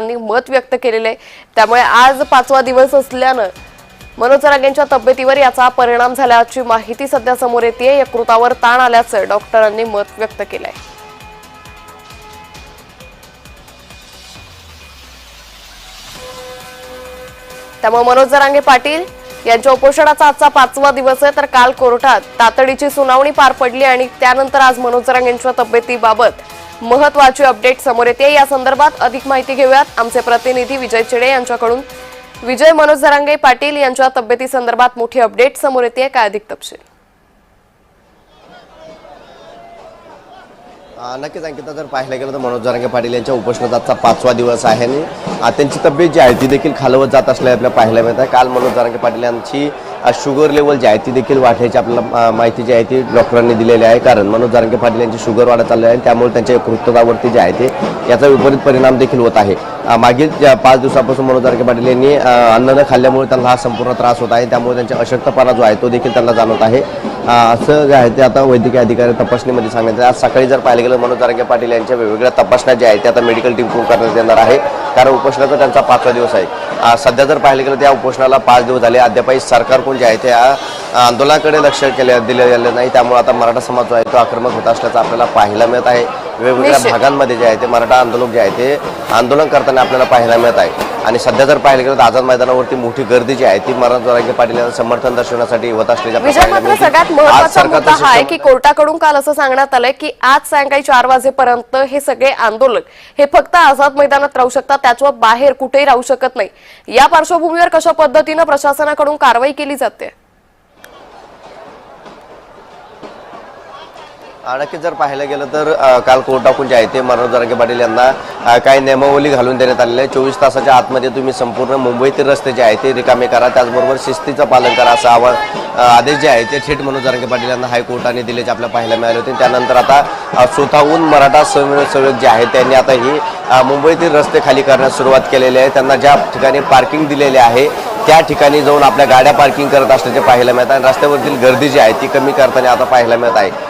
यांनी मत व्यक्त केलेले आहे। त्यामुळे आज 5वा दिवस असल्यानं मनोज जरांगेंच्या तब्येतीवर याचा परिणाम झाल्याची माहिती सध्या समोर येते। यकृतावर ताण आल्याचं डॉक्टरांनी मत व्यक्त केलंय। त्यामुळे मनोज जरांगे पाटील यांच्या उपोषणाचा आजचा 5वा दिवस आहे। तर काल कोर्टात तातडीची सुनावणी पार पडली आणि त्यानंतर आज मनोज जरांगेंच्या तब्येतीबाबत महत्त्वाची अपडेट समोर येते। या संदर्भात अधिक माहिती घेऊयात आमचे प्रतिनिधी विजय चेडे यांच्याकडून। विजय, मनोज जरांगे पाटील यांच्या तब्येती संदर्भात मोठी अपडेट समोर येते, काय अधिक तपशील? नक्कीच अंकिता, जर पाहिलं गेलं तर मनोज जरांगे पाटील यांच्या उपोषणाचा आजचा 5वा दिवस आहे आणि त्यांची तब्येत जी आहे ती देखील खालवत जात असल्याचे आपल्याला पाहायला मिळत आहे। काल मनोज जरांगे पाटील यांची शुगर लेवल जी आहे ती देखील वाढल्याची आपल्याला माहिती जी आहे ती डॉक्टरांनी दिलेली आहे। कारण मनोज जरांगे पाटील यांची शुगर वाढत चालली आहे, त्यामुळे त्यांच्या यकृतावरती जे आहे ते याचा विपरीत परिणाम देखील होत आहे। मागील 5 दिवसापासून मनोज जरांगे पाटील यांनी अन्न न खाल्ल्यामुळे त्यांना हा संपूर्ण त्रास होत आहे, त्यामुळे त्यांचा अशक्तपणा जो आहे तो देखील त्यांना जाणवत आहे। असं जे आहे ते आता वैद्यकीय अधिकारी तपासणीमध्ये सांगण्यात आज सकाळी जर पाहिलं गेलं मनोज जरांगे पाटील यांच्या वेगवेगळ्या तपासण्या ज्या आहेत त्या आता मेडिकल टीम कडून करण्यात येणार आहे, कारण उपोषणाचा त्यांचा 5वा दिवस आहे। सध्या जर पाहिलं गेलं त्या उपोषणाला 5 दिवस झाले, अद्यापही सरकारकडून जे आहे त्या आंदोलनाकडे लक्ष दिले गेले नाही, त्यामुळे आता मराठा समाज जो आहे तो आक्रमक होत असल्याचं आपल्याला पाहायला मिळत आहे। वेगवेगळ्या भागांमध्ये जे आहे ते मराठा आंदोलक जे आहे ते आंदोलन करताना आपल्याला पाहायला मिळत आहे। आणि सध्या जर पाहिलं गेलं तर आझाद मैदानावरती मोठी गर्दी जी आहे ती मनोज जरांगे पाटील यांना समर्थन दर्शवण्यासाठी होत असल्याच्या सगळ्यात महत्त्वाचा मुद्दा हा आहे की कोर्टाकडून काल असं सांगण्यात आलंय की आज सायंकाळी 4 वाजेपर्यंत हे सगळे आंदोलक हे फक्त आझाद मैदानात राहू शकतात, त्याच्या बाहेर कुठेही राहू शकत नाही। या पार्श्वभूमीवर कशा पद्धतीने प्रशासनाकडून कारवाई केली जाते? नक्कीच जर पाहायला गेलं तर काल कोर्टाकडून जे आहे ते मनोज जरांगे पाटील यांना काही नियमावली घालून देण्यात आलेली आहे। 24 तासाच्या आतमध्ये तुम्ही संपूर्ण मुंबईतील रस्ते जे आहे ते रिकामे करा, त्याचबरोबर शिस्तीचं पालन करा असं आदेश जे आहे ते थेट मनोज जरांगे पाटील यांना हायकोर्टाने दिल्याचे आपल्याला पाहायला मिळाले होते। त्यानंतर आता स्वतःहून मराठा सेवक जे आहेत त्यांनी आता ही मुंबईतील रस्ते खाली करण्यास सुरुवात केलेली आहे। त्यांना ज्या ठिकाणी पार्किंग दिलेले आहे त्या ठिकाणी जाऊन आपल्या गाड्या पार्किंग करत असल्याचे पाहायला मिळत आहे। रस्त्यावरील गर्दी जी आहे ती कमी करताना आता पाहायला मिळत आहे।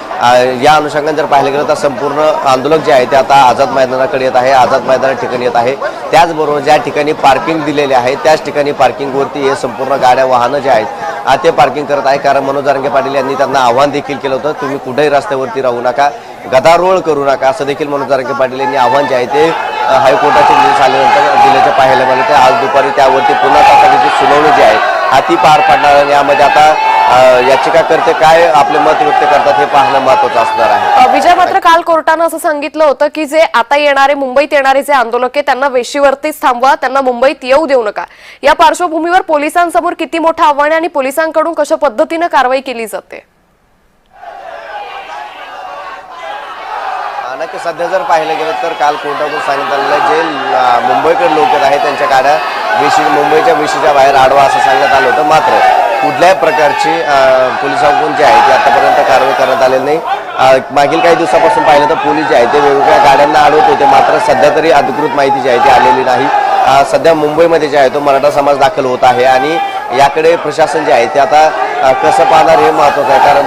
या अनुषंगाने जर पाहिलं गेलं तर संपूर्ण आंदोलक जे आहे ते आता आझाद मैदानाकडे येत आहे, आझाद मैदाना ठिकाणी येत आहे। त्याचबरोबर ज्या ठिकाणी पार्किंग दिलेले आहे त्याच ठिकाणी पार्किंगवरती हे संपूर्ण गाड्या वाहनं जे आहेत ते पार्किंग करत आहे। कारण मनोज जरांगे पाटील यांनी त्यांना आव्हान देखील केलं होतं, तुम्ही कुठेही रस्त्यावरती राहू नका, गदारोळ करू नका असं देखील मनोज जरांगे पाटील यांनी आव्हान जे आहे ते हायकोर्टाचे निर्देश आल्यानंतर दिल्याचे पाहायला मिळाले। आज दुपारी त्यावरती पुन्हा तातडीची सुनावणी जी आहे ती पार पडणार आणि यामध्ये आता याचिकाकर्ते काय आपले मत व्यक्त करतात हे पाहणं महत्त्वाचं असणार आहे। विजय, मात्र काल कोर्टानं असं सांगितलं होतं की जे आता येणारे मुंबईत येणारे जे आंदोलक आहे त्यांना वेशीवरतीच थांबवा, त्यांना मुंबईत येऊ देऊ नका। या पार्श्वभूमीवर पोलिसांसमोर किती मोठं आव्हान आणि पोलिसांकडून कशा पद्धतीने कारवाई केली जाते? नक्की सध्या जर पाहिलं गेलं तर काल कोर्टाकडून सांगितलं जे मुंबईकडे लोक आहेत त्यांच्या गाड्या मुंबईच्या वेशीच्या बाहेर आडवा असं सांगण्यात आलं होतं। मात्र कुठल्याही प्रकारची पोलिसांकडून जे आहे ते आतापर्यंत कारवाई करण्यात आलेली नाही। मागील काही दिवसापासून पाहिलं तर पोलीस जे आहे ते वेगवेगळ्या गाड्यांना अडवत होते, मात्र सध्या तरी अधिकृत माहिती जी आहे ती आलेली नाही। सध्या मुंबईमध्ये जे आहे तो मराठा समाज दाखल होत आहे आणि याकडे प्रशासन जे आहे ते आता कसं पाहणार हे महत्त्वाचं आहे, कारण